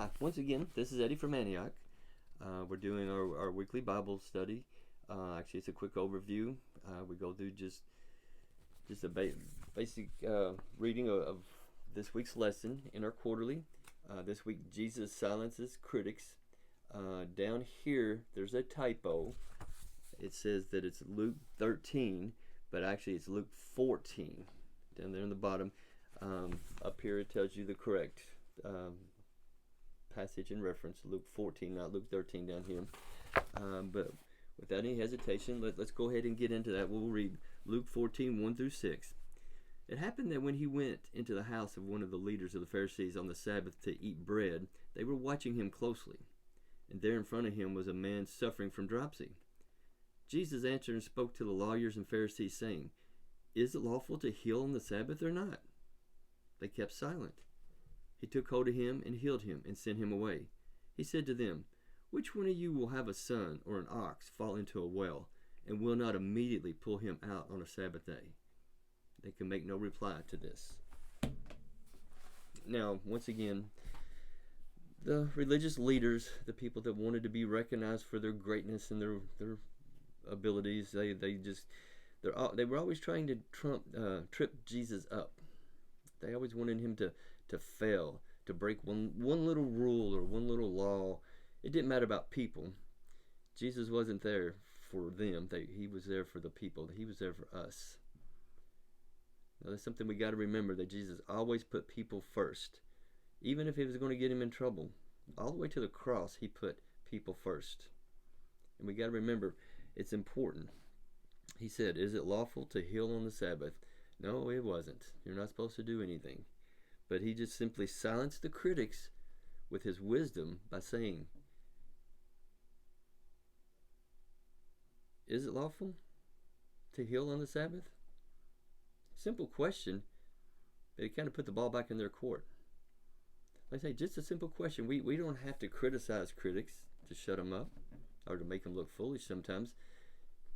Hi, once again, this is Eddie from Antioch. We're doing our weekly Bible study. Actually, it's a quick overview. We go through just a basic reading of this week's lesson in our quarterly. This week, Jesus silences critics. Down here, there's a typo. It says that it's Luke 13, but actually it's Luke 14. Down there in the bottom. Up here, it tells you the correct passage and reference, Luke 14, not Luke 13 down here. But without any hesitation, let's go ahead and get into that. We'll read Luke 14, 1 through 6. It happened that when he went into the house of one of the leaders of the Pharisees on the Sabbath to eat bread, they were watching him closely. And there in front of him was a man suffering from dropsy. Jesus answered and spoke to the lawyers and Pharisees, saying, "Is it lawful to heal on the Sabbath or not?" They kept silent. He took hold of him and healed him and sent him away. He said to them, "Which one of you will have a son or an ox fall into a well and will not immediately pull him out on a Sabbath day?" They could make no reply to this. Now, once again, the religious leaders, the people that wanted to be recognized for their greatness and their abilities, they were always trying to trip Jesus up. They always wanted him to fail, to break one little rule or one little law. It didn't matter about people. Jesus wasn't there for them. He was there for the people. He was there for us. Now, that's something we got to remember, that Jesus always put people first. Even if it was going to get him in trouble, all the way to the cross, he put people first. And we got to remember, it's important. He said, "Is it lawful to heal on the Sabbath?" No, it wasn't. You're not supposed to do anything. But he just simply silenced the critics with his wisdom by saying, "Is it lawful to heal on the Sabbath?" Simple question, but it kind of put the ball back in their court. Like I say, just a simple question. We don't have to criticize critics to shut them up or to make them look foolish sometimes.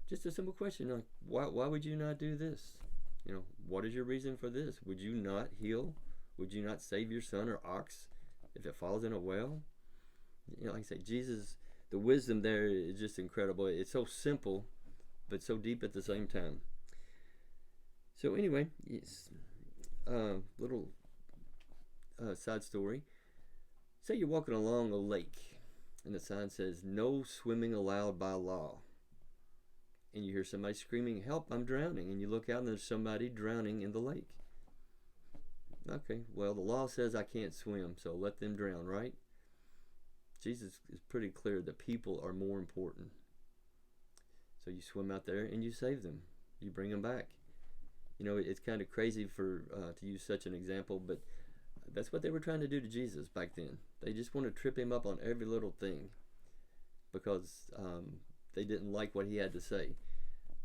Just a simple question, like, why would you not do this? What is your reason for this? Would you not heal? Would you not save your son or ox if it falls in a well? Like I say, Jesus, the wisdom there is just incredible. It's so simple, but so deep at the same time. So anyway, yes, little side story. Say you're walking along a lake, and the sign says, "No swimming allowed by law." And you hear somebody screaming, "Help, I'm drowning." And you look out and there's somebody drowning in the lake. Okay, well, the law says I can't swim, so let them drown, right? Jesus is pretty clear that people are more important. So you swim out there and you save them. You bring them back. It's kind of crazy to use such an example, but that's what they were trying to do to Jesus back then. They just want to trip him up on every little thing because they didn't like what he had to say.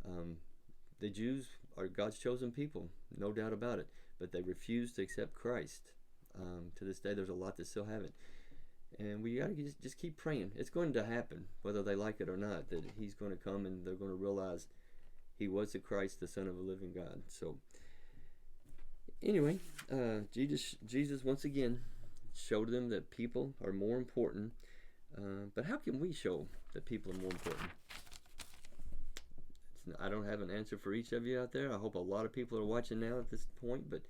The Jews are God's chosen people, no doubt about it, but they refused to accept Christ. To this day, there's a lot that still haven't. And we got to just keep praying. It's going to happen, whether they like it or not, that he's going to come and they're going to realize he was the Christ, the Son of a living God. So, anyway, Jesus once again showed them that people are more important. But how can we show that people are more important? I don't have an answer for each of you out there. I hope a lot of people are watching now at this point, but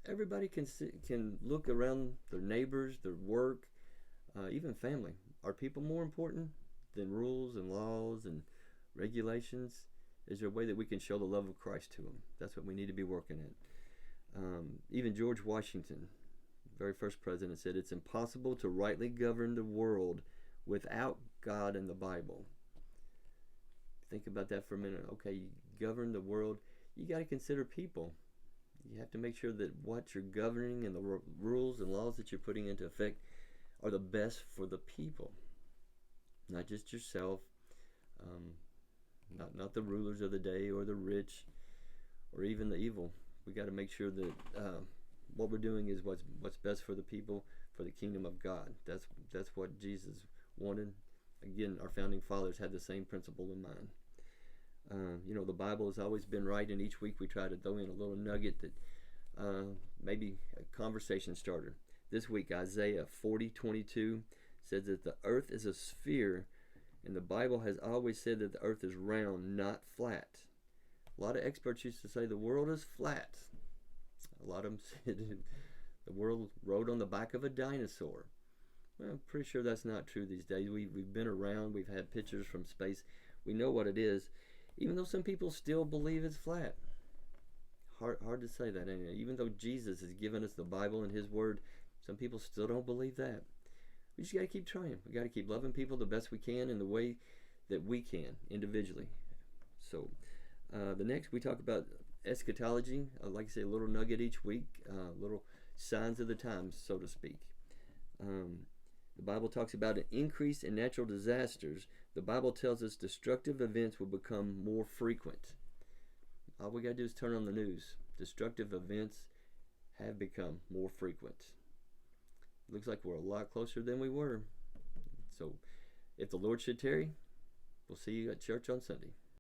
everybody can look around their neighbors, their work, even family. Are people more important than rules and laws and regulations? Is there a way that we can show the love of Christ to them? That's what we need to be working at. Even George Washington, very first president, said it's impossible to rightly govern the world without God and the Bible. Think about that for a minute. Okay, you govern the world, you got to consider people. You have to make sure that what you're governing and the rules and laws that you're putting into effect are the best for the people, not just yourself, not the rulers of the day or the rich or even the evil. We got to make sure that what we're doing is what's best for the people, for the kingdom of God. That's what Jesus wanted. Again, our founding fathers had the same principle in mind. The Bible has always been right, and each week we try to throw in a little nugget that maybe a conversation starter. This week, Isaiah 40:22 says that the earth is a sphere, and the Bible has always said that the earth is round, not flat. A lot of experts used to say the world is flat. A lot of them said the world rode on the back of a dinosaur. Well, I'm pretty sure that's not true these days. We've been around. We've had pictures from space. We know what it is, even though some people still believe it's flat. Hard to say that, ain't it? Even though Jesus has given us the Bible and His Word, some people still don't believe that. We just got to keep trying. We got to keep loving people the best we can in the way that we can individually. So, the next we talk about eschatology. Like I say, a little nugget each week, little signs of the times, so to speak. The Bible talks about an increase in natural disasters. The Bible tells us destructive events will become more frequent. All we got to do is turn on the news. Destructive events have become more frequent. Looks like we're a lot closer than we were. So, if the Lord should tarry, we'll see you at church on Sunday.